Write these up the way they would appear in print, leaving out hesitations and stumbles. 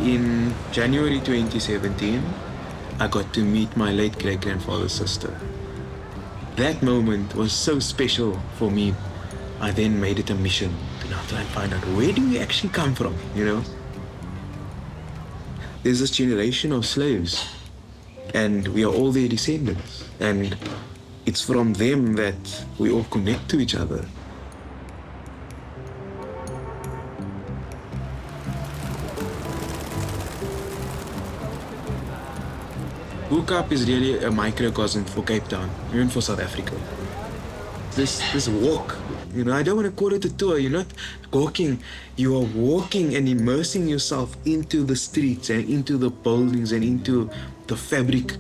In January 2017, I got to meet my late great-grandfather's sister. That moment was so special for me. I then made it a mission to now try and find out, where do we actually come from, you know? There's this generation of slaves, and we are all their descendants. And it's from them that we all connect to each other. Bo-Kaap is really a microcosm for Cape Town, even for South Africa. This walk, you know, I don't want to call it a tour. You're not walking, you are walking and immersing yourself into the streets and into the buildings and into the fabric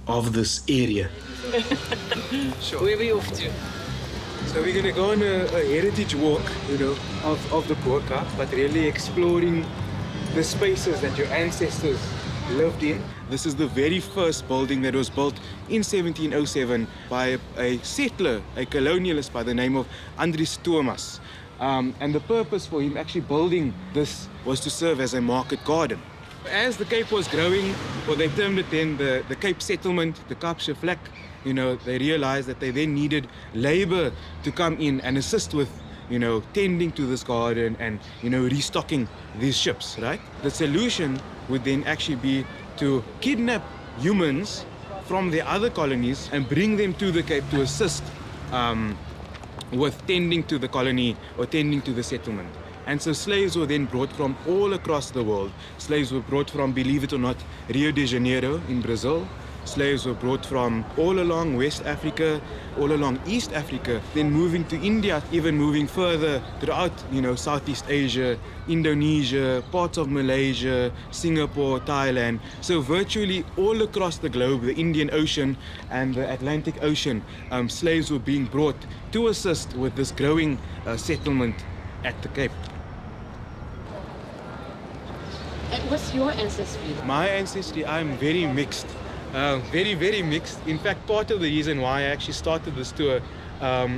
of this area. Sure. Where are we off to? So we're going to go on a heritage walk, you know, of the Bo-Kaap, but really exploring the spaces that your ancestors lived in. This is the very first building that was built in 1707 by a settler, a colonialist by the name of Andries Thomas. And the purpose for him actually building this was to serve as a market garden. As the Cape was growing, or they termed it then the Cape settlement, the Kaapse Vlak, you know, they realized that they then needed labor to come in and assist with, you know, tending to this garden and, you know, restocking these ships, right? The solution would then actually be to kidnap humans from the other colonies and bring them to the Cape to assist with tending to the colony or tending to the settlement. And so slaves were then brought from all across the world. Slaves were brought from, believe it or not, Rio de Janeiro in Brazil. Slaves were brought from all along West Africa, all along East Africa, then moving to India, even moving further throughout, you know, Southeast Asia, Indonesia, parts of Malaysia, Singapore, Thailand. So virtually all across the globe, the Indian Ocean and the Atlantic Ocean, slaves were being brought to assist with this growing settlement at the Cape. And what's your ancestry? My ancestry, I'm very mixed. Very, very mixed. In fact, part of the reason why I actually started this tour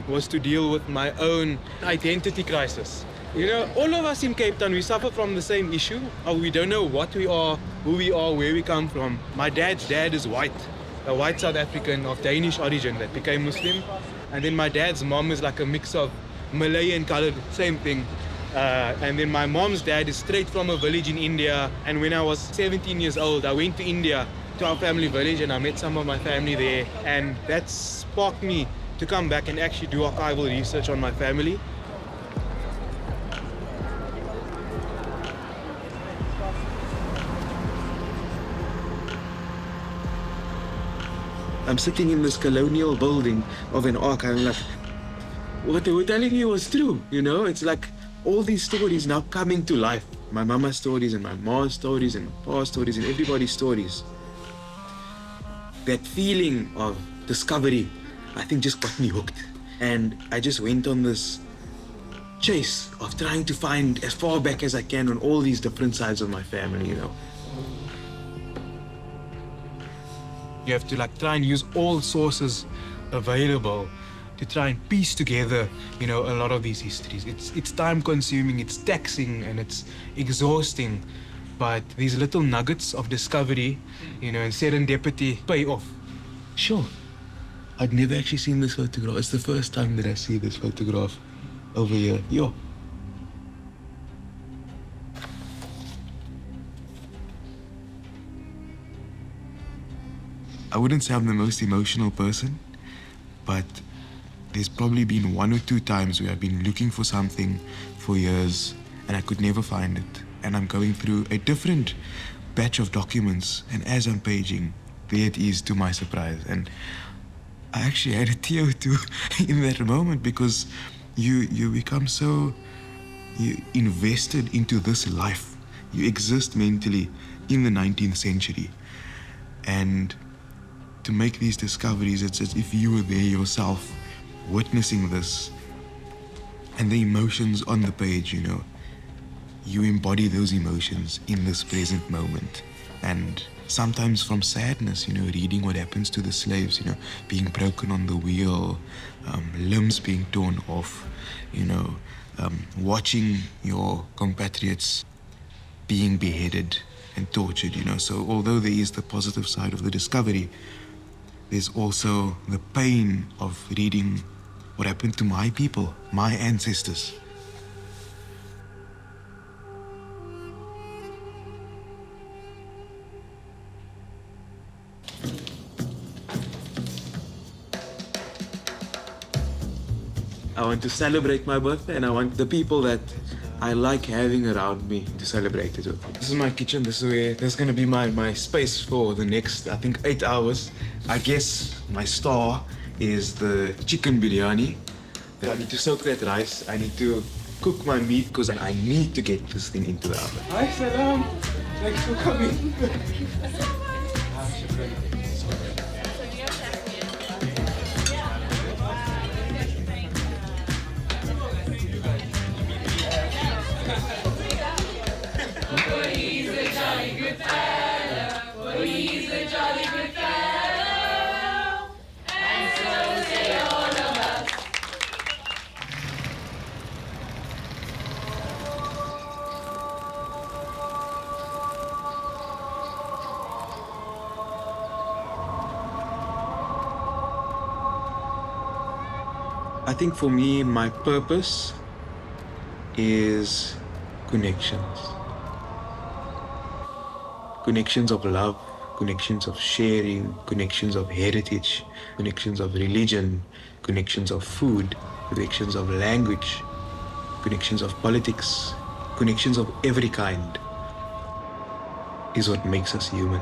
was to deal with my own identity crisis. You know, all of us in Cape Town, we suffer from the same issue. We don't know what we are, who we are, where we come from. My dad's dad is white, a white South African of Danish origin that became Muslim. And then my dad's mom is like a mix of Malay and colored, same thing. And then my mom's dad is straight from a village in India. And when I was 17 years old, I went to India, to our family village, and I met some of my family there, and that sparked me to come back and actually do archival research on my family. I'm sitting in this colonial building of an archive, and like, what they were telling me was true, you know? It's like all these stories now coming to life. My mama's stories and my mom's stories and my pa's stories and everybody's stories. That feeling of discovery, I think, just got me hooked. And I just went on this chase of trying to find as far back as I can on all these different sides of my family, you know. You have to like try and use all sources available to try and piece together, you know, a lot of these histories. It's time consuming, it's taxing, and it's exhausting. But these little nuggets of discovery, you know, and serendipity pay off. Sure, I'd never actually seen this photograph. It's the first time that I see this photograph over here. Yo. I wouldn't say I'm the most emotional person, but there's probably been one or two times where I've been looking for something for years and I could never find it. And I'm going through a different batch of documents, and as I'm paging, there it is, to my surprise. And I actually had a tear or two in that moment, because you become so invested into this life. You exist mentally in the 19th century. And to make these discoveries, it's as if you were there yourself, witnessing this. And the emotions on the page, you know, you embody those emotions in this present moment. And sometimes from sadness, you know, reading what happens to the slaves, you know, being broken on the wheel, limbs being torn off, you know, watching your compatriots being beheaded and tortured, So although there is the positive side of the discovery, there's also the pain of reading what happened to my people, my ancestors. I want to celebrate my birthday, and I want the people that I like having around me to celebrate it with. This is my kitchen. This is going to be my space for the next, I think, 8 hours. I guess my star is the chicken biryani. I need to soak that rice. I need to cook my meat because I need to get this thing into the oven. Hi, Salam. Thanks for coming. I think for me, my purpose is connections. Connections of love, connections of sharing, connections of heritage, connections of religion, connections of food, connections of language, connections of politics, connections of every kind is what makes us human.